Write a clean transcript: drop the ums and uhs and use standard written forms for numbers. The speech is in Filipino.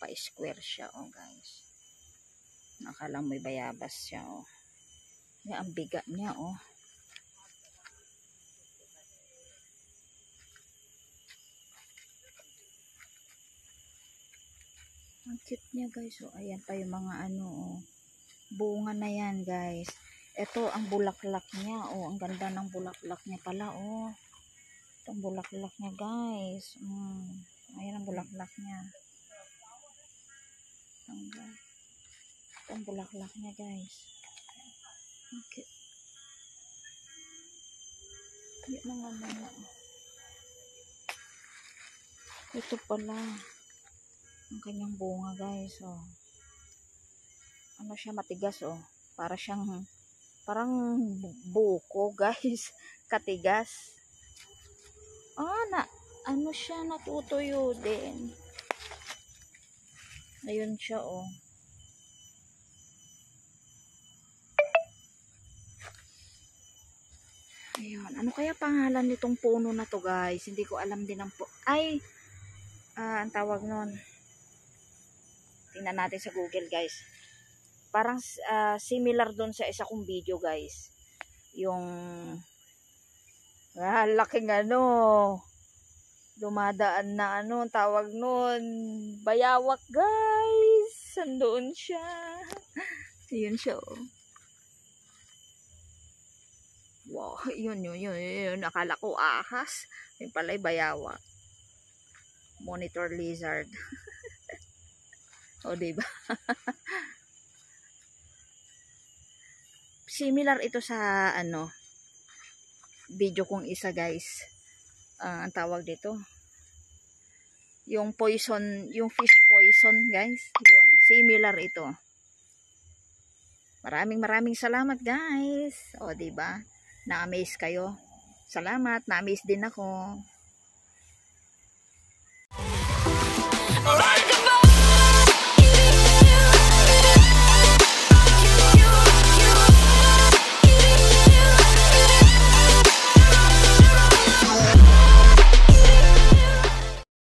naka-square siya, oh guys. Nakala mo'y bayabas siya, oh. Yan, ang bigat niya, oh. Ang cute niya, guys, oh. Ayan pa yung mga ano, oh. Bunga na yan, guys. Ito ang bulaklak niya, oh. Ang ganda ng bulaklak niya pala, oh. Ito ang bulaklak niya, guys. Ayan ang bulaklak niya. Ito ang bulaklak niya, guys. Okay. Yan na nga muna. Ito pala ang kanyang bunga, guys, oh. Ano siya, matigas, oh. Parang buko, guys. Katigas. Ano siya, natutuyo din. Ayun siya, oh. Ayun. Ano kaya pangalan nitong puno na to, guys? Hindi ko alam din ang ang tawag nun. Tingnan natin sa Google, guys. Parang similar doon sa isa kong video, guys. Yung laking ano, dumadaan na ano, tawag nun, bayawak, guys. Sandoon siya. Ayun siya, oh. Wow, yun. Akala ko ahas. Yun pala'y bayawak. Monitor lizard. O, diba? Similar ito sa, video kong isa, guys. Ang tawag dito. Yung poison, yung fish poison, guys. Yun, similar ito. Maraming salamat, guys. O, diba? Na-amaze kayo. Salamat, na-amaze din ako.